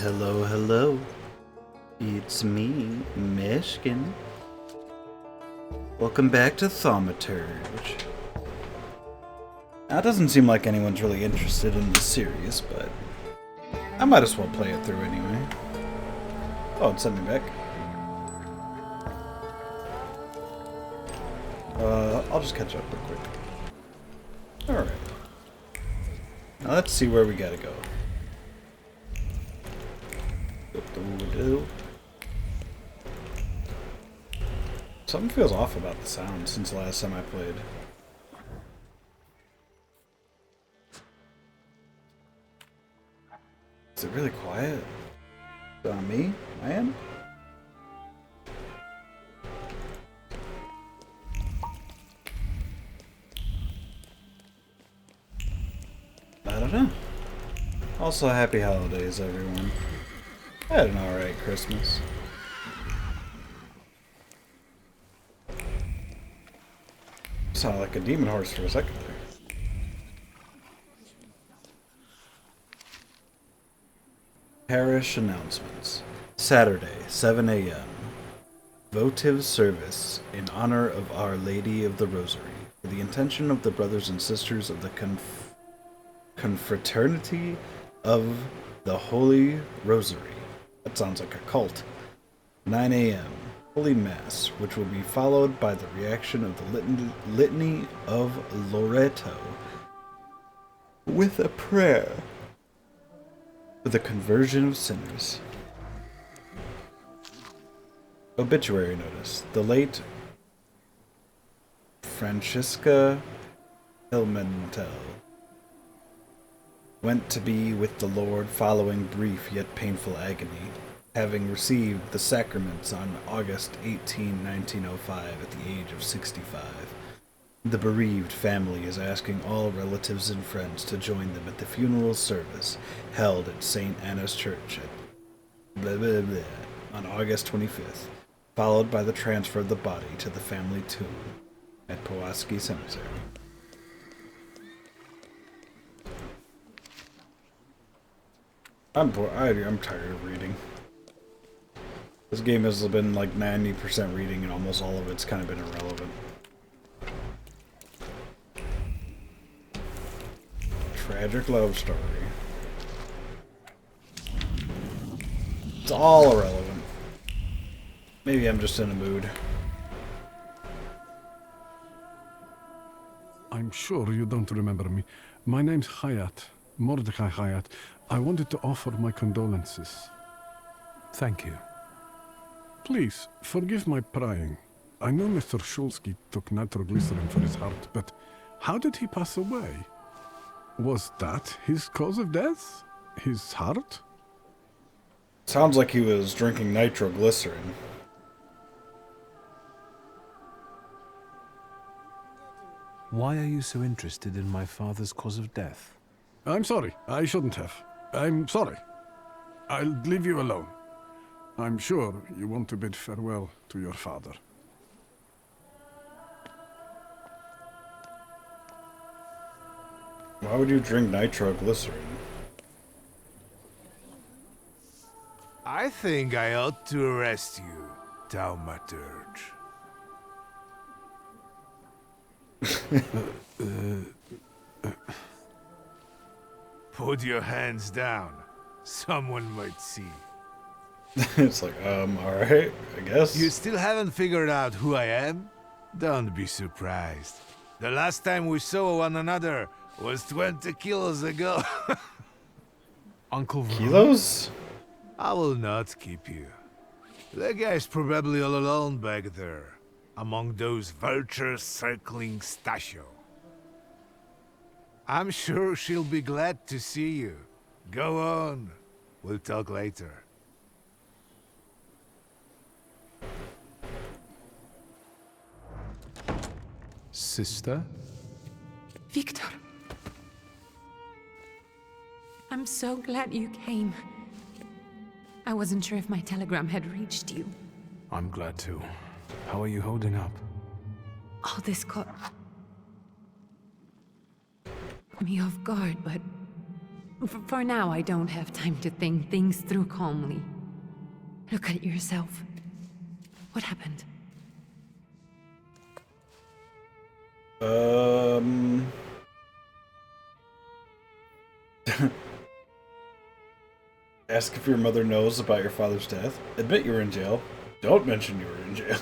Hello, hello. It's me, Mishkin. Welcome back to Thaumaturge. Now, it doesn't seem like anyone's really interested in this series, but I might as well play it through anyway. Oh, it sent me back. I'll just catch up real quick. Alright. Now let's see where we gotta go. Something feels off about the sound since the last time I played. Is it really quiet? Is it on me? I am? I don't know. Also, happy holidays, everyone. I had an alright Christmas. Sounded like a demon horse for a second there. Parish announcements. Saturday, 7 a.m. Votive service in honor of Our Lady of the Rosary for the intention of the brothers and sisters of the Confraternity of the Holy Rosary. That sounds like a cult. 9 a.m. Holy Mass, which will be followed by the reaction of the Litany of Loreto with a prayer for the conversion of sinners. Obituary notice. The late Francisca Hilmentel went to be with the Lord following brief yet painful agony, having received the sacraments on August 18, 1905 at the age of 65. The bereaved family is asking all relatives and friends to join them at the funeral service held at St. Anna's Church at blah, blah, blah, on August 25th, followed by the transfer of the body to the family tomb at Pulaski Cemetery. I'm tired of reading. This game has been like 90% reading and almost all of it's kind of been irrelevant. Tragic love story. It's all irrelevant. Maybe I'm just in a mood. I'm sure you don't remember me. My name's Hayat, Mordecai Hayat. I wanted to offer my condolences. Thank you. Please, forgive my prying. I know Mr. Shulsky took nitroglycerin for his heart, but how did he pass away? Was that his cause of death? His heart? Sounds like he was drinking nitroglycerin. Why are you so interested in my father's cause of death? I'm sorry. I shouldn't have. I'm sorry. I'll leave you alone. I'm sure you want to bid farewell to your father. Why would you drink nitroglycerin? I think I ought to arrest you, Thaumaturge. Put your hands down. Someone might see. It's like, alright, I guess. You still haven't figured out who I am? Don't be surprised. The last time we saw one another was 20 kilos ago. Uncle Vernon? Kilos? I will not keep you. The guy's probably all alone back there, among those vultures circling Stasio. I'm sure she'll be glad to see you. Go on. We'll talk later. Sister? Victor. I'm so glad you came. I wasn't sure if my telegram had reached you. I'm glad too. How are you holding up? All this caught me off guard, but For now, I don't have time to think things through calmly. Look at yourself. What happened? Ask if your mother knows about your father's death. Admit you were in jail. Don't mention you were in jail.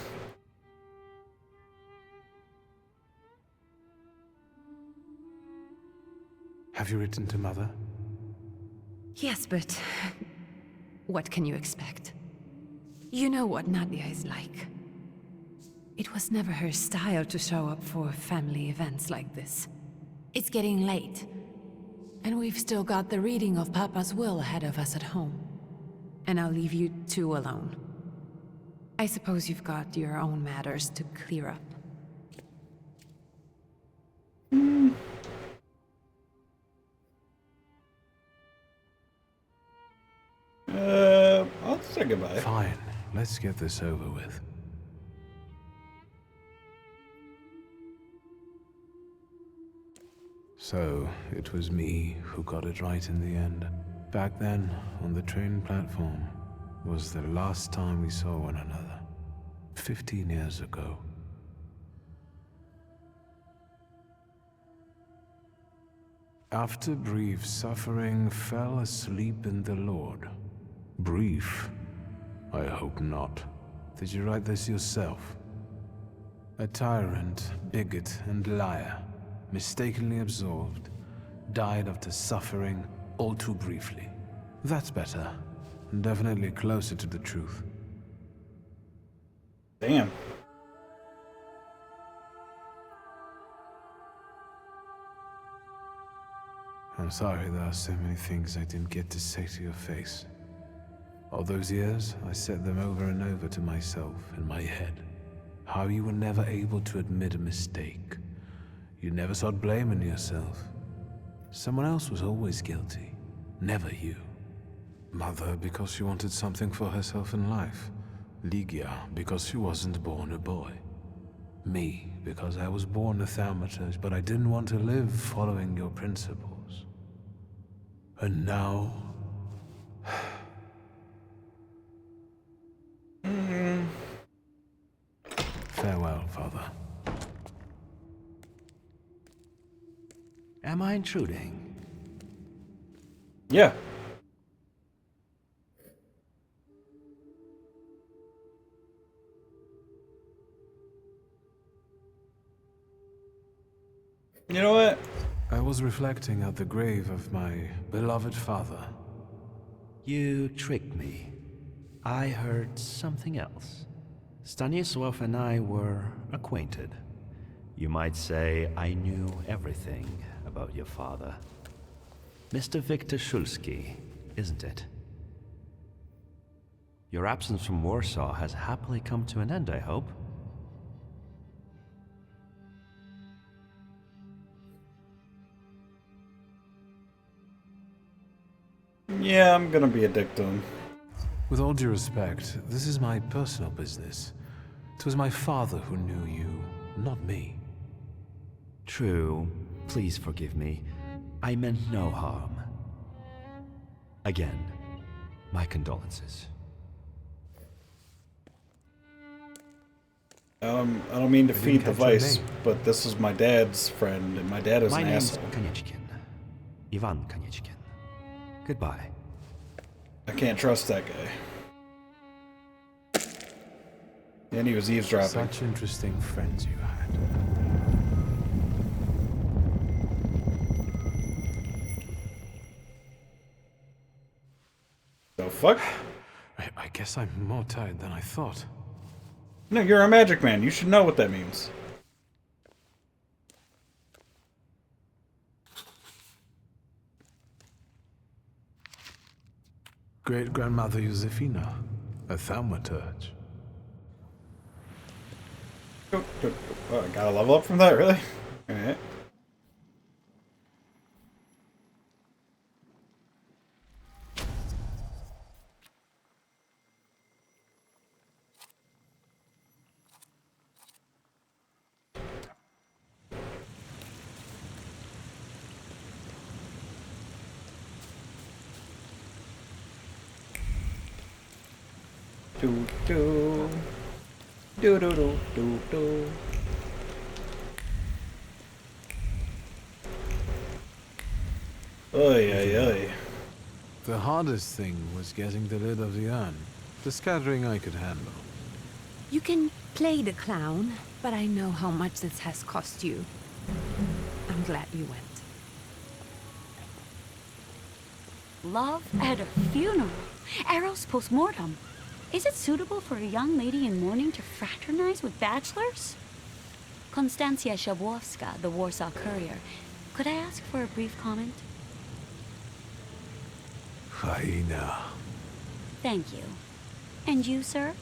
Have you written to Mother? Yes, but what can you expect? You know what Nadia is like. It was never her style to show up for family events like this. It's getting late, and we've still got the reading of Papa's will ahead of us at home. And I'll leave you two alone. I suppose you've got your own matters to clear up. I'll say goodbye. Fine, let's get this over with. So, it was me who got it right in the end. Back then, on the train platform, was the last time we saw one another. 15 years ago. After brief suffering, fell asleep in the Lord. Brief? I hope not. Did you write this yourself? A tyrant, bigot, and liar, mistakenly absolved, died after suffering all too briefly. That's better. Definitely closer to the truth. Damn. I'm sorry there are so many things I didn't get to say to your face. All those years, I said them over and over to myself in my head. How you were never able to admit a mistake. You never sought blame in yourself. Someone else was always guilty, never you. Mother because she wanted something for herself in life. Ligia because she wasn't born a boy. Me because I was born a Thaumaturge, but I didn't want to live following your principles. And now... Farewell, Father. Am I intruding? Yeah. You know what? I was reflecting at the grave of my beloved father. You tricked me. I heard something else. Stanisław and I were acquainted. You might say I knew everything about your father. Mr. Victor Szulski, isn't it? Your absence from Warsaw has happily come to an end, I hope. Yeah, I'm gonna be a dick to him. With all due respect, this is my personal business. It was my father who knew you, not me. True. Please forgive me. I meant no harm. Again, my condolences. I don't mean to feed the catch your vice, name. but this is my dad's friend, and my dad is My an name's asshole. Konieczkin. Ivan Konieczkin. Goodbye. I can't trust that guy. And he was eavesdropping. Such interesting friends you had. The fuck? I guess I'm more tired than I thought. No, you're a magic man. You should know what that means. Great-grandmother Josefina, a Thaumaturge. Oh, I gotta level up from that, really? Alright. Do do. Do do do do do. Oy oy oy. The hardest thing was getting the lid of the urn. The scattering I could handle. You can play the clown, but I know how much this has cost you. I'm glad you went. Love at a funeral. Eros post-mortem. Is it suitable for a young lady in mourning to fraternize with bachelors? Konstancja Shabwowska, the Warsaw Courier. Could I ask for a brief comment? Hyena. Thank you. And you, sir?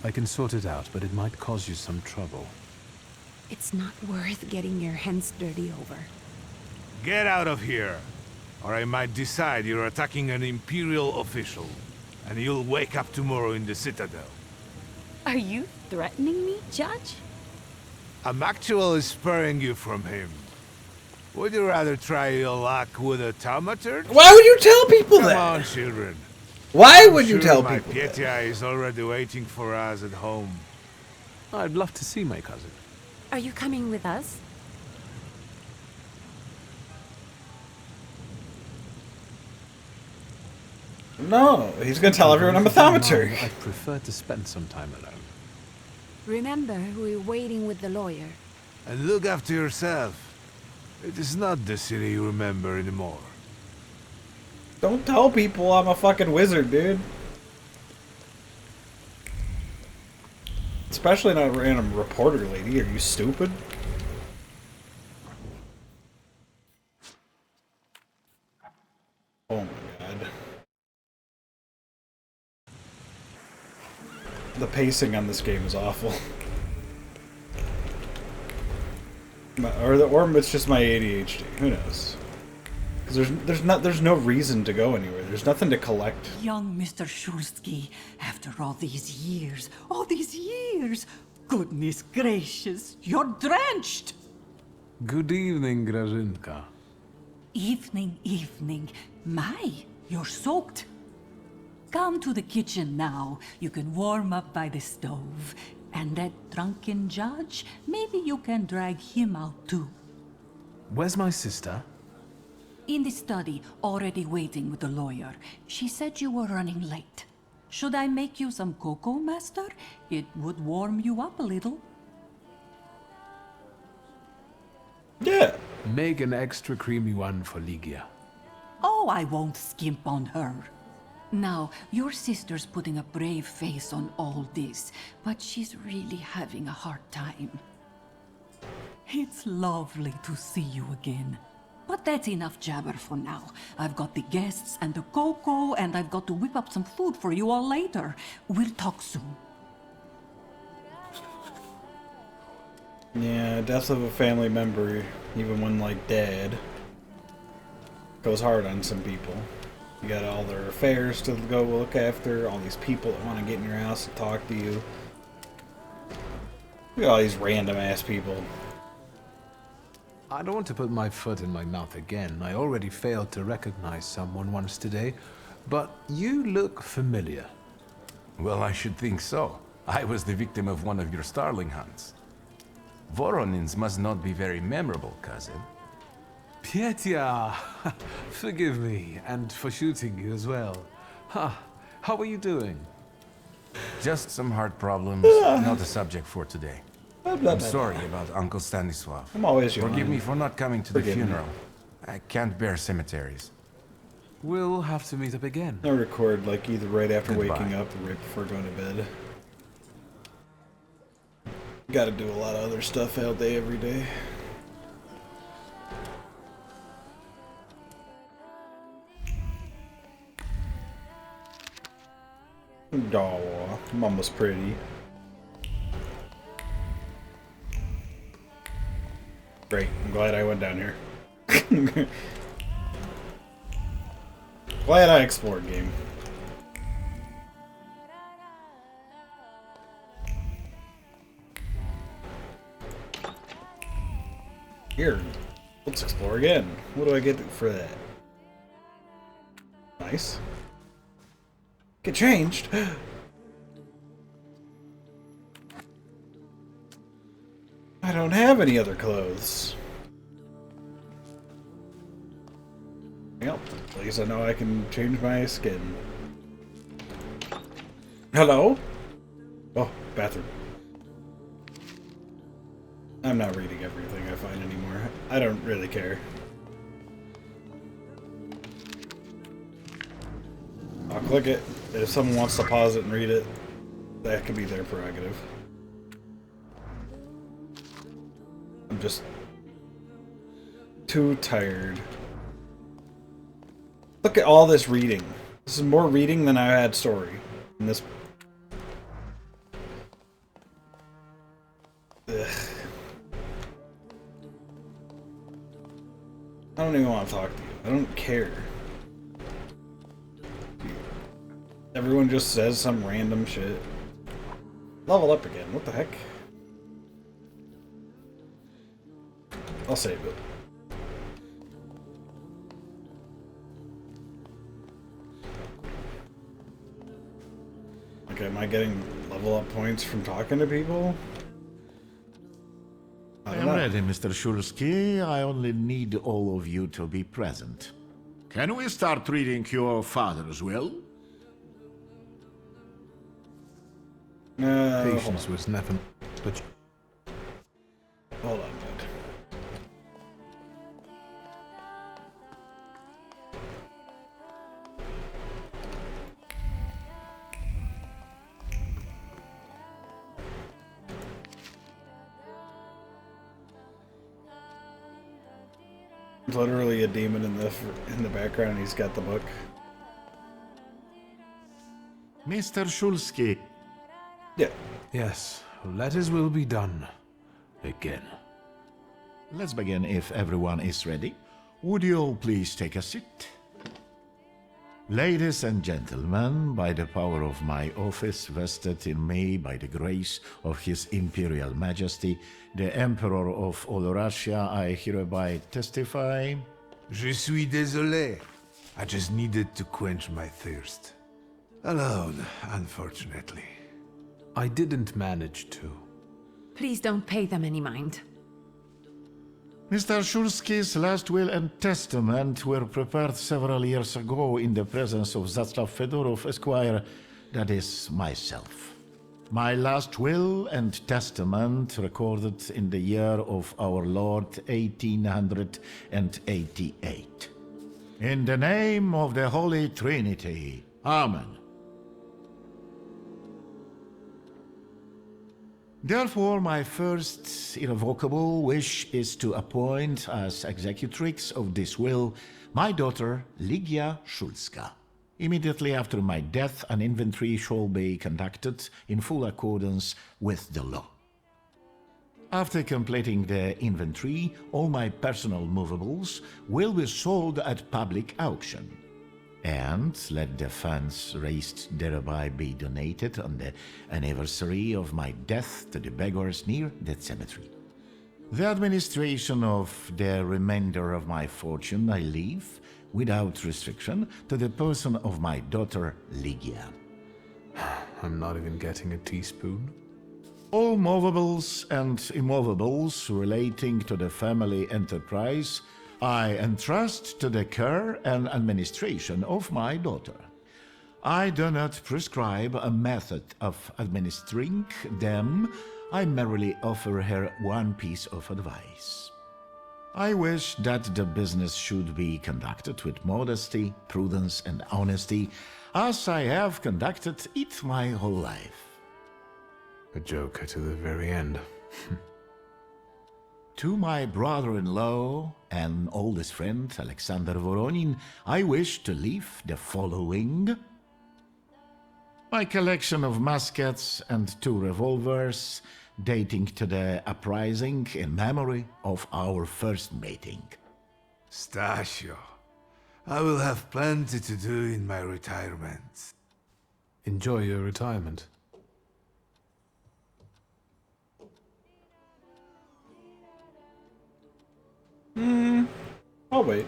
I can sort it out, but it might cause you some trouble. It's not worth getting your hands dirty over. Get out of here, or I might decide you're attacking an Imperial official, and you'll wake up tomorrow in the Citadel. Are you threatening me, Judge? I'm actually sparing you from him. Would you rather try your luck with a Thaumaturge? Why would you tell people Come that? on, children. Why I'm would you sure tell my people that? Pietia is already waiting for us at home. I'd love to see my cousin. Are you coming with us? No, he's gonna tell everyone I'm a thaumaturge. I'd prefer to spend some time alone. Remember, we're waiting with the lawyer. And look after yourself. It is not the city you remember anymore. Don't tell people I'm a fucking wizard, dude. Especially not a random reporter lady. Are you stupid? Oh my god. The pacing on this game is awful. Or it's just my ADHD. Who knows? Because there's no reason to go anywhere. There's nothing to collect. Young Mr. Shulsky, after all these years, goodness gracious, you're drenched! Good evening, Grażynka. Evening. My, you're soaked. Come to the kitchen now. You can warm up by the stove. And that drunken judge, maybe you can drag him out too. Where's my sister? In the study, already waiting with the lawyer. She said you were running late. Should I make you some cocoa, master? It would warm you up a little. Yeah. Make an extra creamy one for Ligia. Oh, I won't skimp on her. Now, your sister's putting a brave face on all this, but she's really having a hard time. It's lovely to see you again. But that's enough jabber for now. I've got the guests and the cocoa, and I've got to whip up some food for you all later. We'll talk soon. Yeah, death of a family member, even one like Dad, goes hard on some people. You got all their affairs to go look after, all these people that want to get in your house and talk to you. You got all these random ass people. I don't want to put my foot in my mouth again. I already failed to recognize someone once today, but you look familiar. Well, I should think so. I was the victim of one of your starling hunts. Voronins must not be very memorable, cousin. Pietia! Forgive me, and for shooting you as well. How are you doing? Just some heart problems, not a subject for today. Blah, blah, I'm blah, sorry blah. about Uncle Stanislav. I'm always your Forgive man. me for not coming to the Forgive me. funeral. I can't bear cemeteries. We'll have to meet up again. I record like either right after Goodbye. waking up or right before going to bed. Gotta do a lot of other stuff all day, every day. Aw, Mama's pretty. Great, I'm glad I went down here. Glad I explored game. Here, let's explore again. What do I get for that? Nice. Get changed. I don't have any other clothes. Well, at least I know I can change my skin. Hello? Oh, bathroom. I'm not reading everything I find anymore. I don't really care. I'll click it. If someone wants to pause it and read it, that could be their prerogative. I'm just too tired. Look at all this reading. This is more reading than I had story in this. Ugh. I don't even want to talk to you. I don't care. Everyone just says some random shit. Level up again. What the heck? I'll save it. Okay, am I getting level up points from talking to people? I am ready, Mr. Shulsky. I only need all of you to be present. Can we start reading your father's will? Patience was never... But Hold on, bud. There's literally a demon in the background. He's got the book. Mr. Shulsky. Yeah. yes, let his will be done. Again. Let's begin if everyone is ready. Would you all please take a seat? Ladies and gentlemen, by the power of my office vested in me by the grace of His Imperial Majesty, the Emperor of all Russia, I hereby testify. Je suis désolé. I just needed to quench my thirst. Alone, unfortunately. I didn't manage to. Please don't pay them any mind. Mr. Shulsky's last will and testament were prepared several years ago in the presence of Zaslav Fedorov, Esquire, that is, myself. My last will and testament recorded in the year of our Lord 1888. In the name of the Holy Trinity. Amen. Therefore, my first irrevocable wish is to appoint as executrix of this will my daughter, Ligia Shulska. Immediately after my death, an inventory shall be conducted in full accordance with the law. After completing the inventory, all my personal movables will be sold at public auction. And let the funds raised thereby be donated on the anniversary of my death to the beggars near that cemetery. The administration of the remainder of my fortune I leave, without restriction, to the person of my daughter Ligia. I'm not even getting a teaspoon. All movables and immovables relating to the family enterprise I entrust to the care and administration of my daughter. I do not prescribe a method of administering them. I merely offer her one piece of advice. I wish that the business should be conducted with modesty, prudence, and honesty, as I have conducted it my whole life. A joker to the very end. To my brother-in-law and oldest friend, Alexander Voronin, I wish to leave the following. My collection of muskets and 2 revolvers, dating to the uprising in memory of our first meeting. Stasio, I will have plenty to do in my retirement. Enjoy your retirement. I'll wait.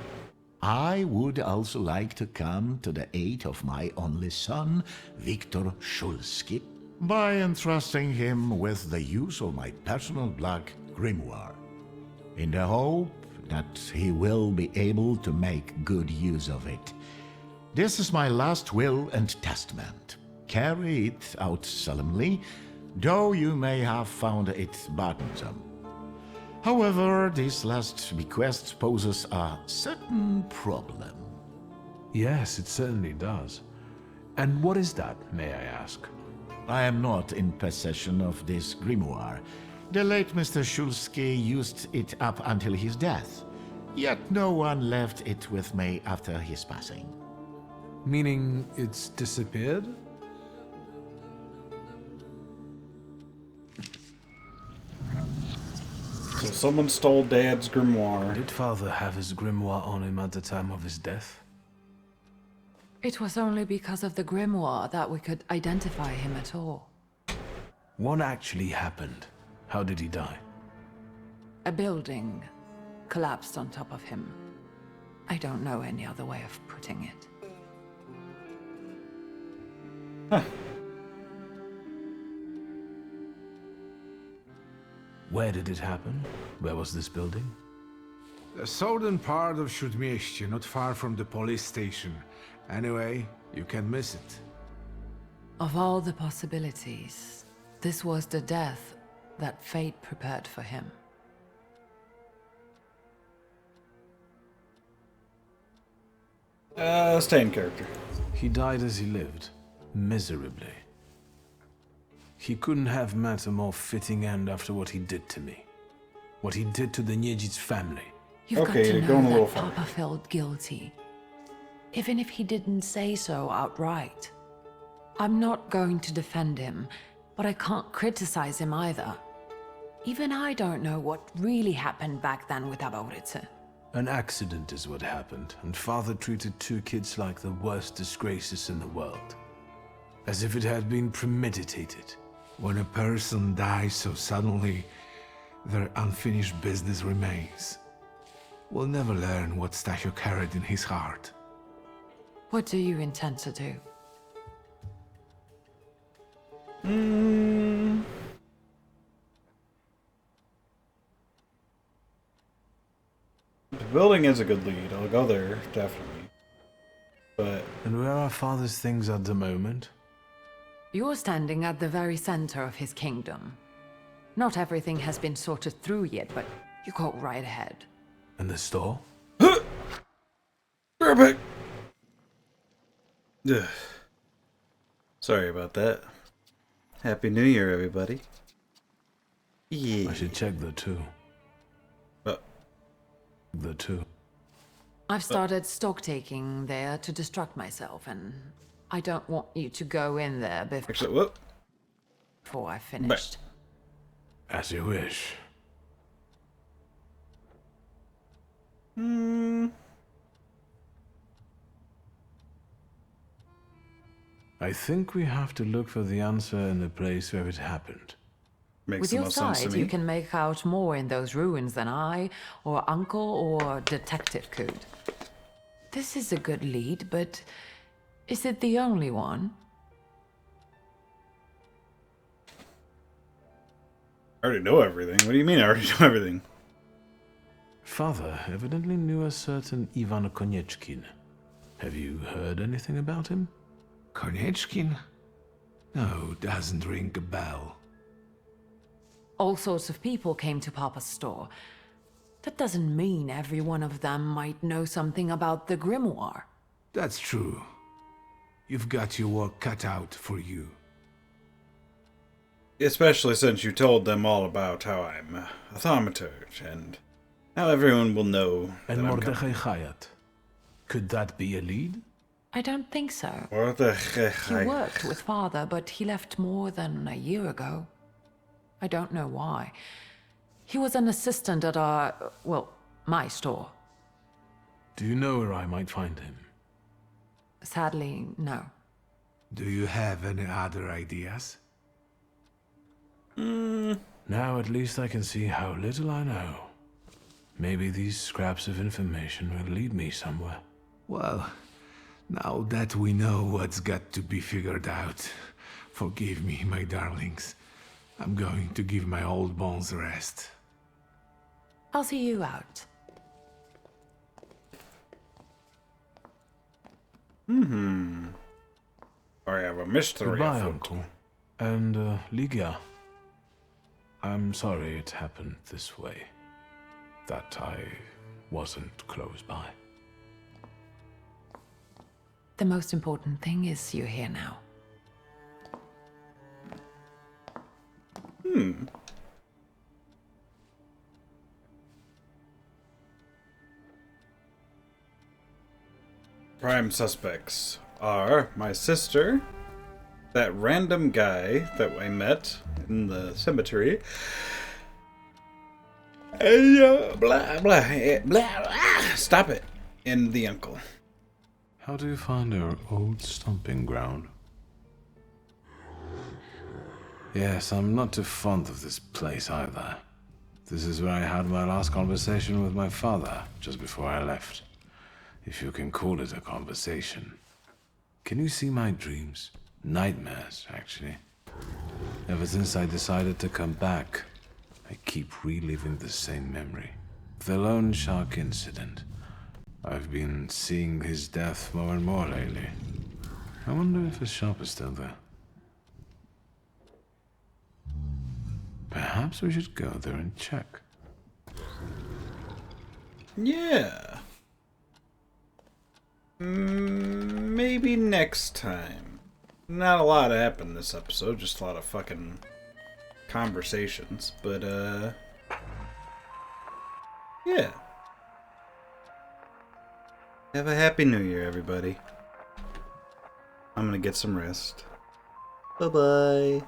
I would also like to come to the aid of my only son, Viktor Shulsky, by entrusting him with the use of my personal black grimoire, in the hope that he will be able to make good use of it. This is my last will and testament. Carry it out solemnly, though you may have found it burdensome. However, this last bequest poses a certain problem. Yes, it certainly does. And what is that, may I ask? I am not in possession of this grimoire. The late Mr. Shulsky used it up until his death, yet no one left it with me after his passing. Meaning it's disappeared? So someone stole Dad's grimoire. Did Father have his grimoire on him at the time of his death? It was only because of the grimoire that we could identify him at all. What actually happened? How did he die? A building collapsed on top of him. I don't know any other way of putting it. Where did it happen? Where was this building? The southern part of Śródmieście, not far from the police station. Anyway, you can't miss it. Of all the possibilities, this was the death that fate prepared for him. Stay in character. He died as he lived, miserably. He couldn't have met a more fitting end after what he did to me. What he did to the Niedzic's family. You've Okay, got to you're going a know little that far. Papa felt guilty. Even if he didn't say so outright. I'm not going to defend him, but I can't criticize him either. Even I don't know what really happened back then with Abauritze. An accident is what happened, and Father treated two kids like the worst disgraces in the world. As if it had been premeditated. When a person dies so suddenly, their unfinished business remains. We'll never learn what Stasio carried in his heart. What do you intend to do? The building is a good lead. I'll go there, definitely. But And where are Father's things at the moment? You're standing at the very center of his kingdom. Not everything has been sorted through yet, but you go right ahead. And the store? Perfect. Ugh. Sorry about that. Happy New Year, everybody. Yeah. I should check the two. Uh, The two. I've started stock taking there to distract myself, and I don't want you to go in there actually, whoop. before I've finished. As you wish. I think we have to look for the answer in the place where it happened. Makes With the your most sense to sight, me. you can make out more in those ruins than I, or Uncle, or Detective could. This is a good lead, but is it the only one? I already know everything. What do you mean I already know everything? Father evidently knew a certain Ivan Konieczkin. Have you heard anything about him? Konieczkin? No, doesn't ring a bell. All sorts of people came to Papa's store. That doesn't mean every one of them might know something about the grimoire. That's true. You've got your work cut out for you. Especially since you told them all about how I'm a Thaumaturge, and now everyone will know that And I'm Mordechai Chayat. Could that be a lead? I don't think so. He Mordechai. worked with Father, but he left more than a year ago. I don't know why. He was an assistant at our, well, my store. Do you know where I might find him? Sadly, no. Do you have any other ideas? Now at least I can see how little I know. Maybe these scraps of information will lead me somewhere. Well, now that we know what's got to be figured out, forgive me, my darlings. I'm going to give my old bones a rest. I'll see you out. I have a mystery Goodbye, afoot. Uncle. And, Ligia. I'm sorry it happened this way. That I wasn't close by. The most important thing is you're here now. Prime suspects are my sister, that random guy that I met in the cemetery, and blah, blah, blah, blah, stop it, and the uncle. How do you find our old stomping ground? Yes, I'm not too fond of this place either. This is where I had my last conversation with my father, just before I left. If you can call it a conversation. Can you see my dreams? Nightmares, actually. Ever since I decided to come back, I keep reliving the same memory. The loan shark incident. I've been seeing his death more and more lately. I wonder if his shop is still there. Perhaps we should go there and check. Yeah. Maybe next time. Not a lot happened this episode, just a lot of fucking conversations, but yeah. Have a happy new year, everybody. I'm gonna get some rest. Bye-bye.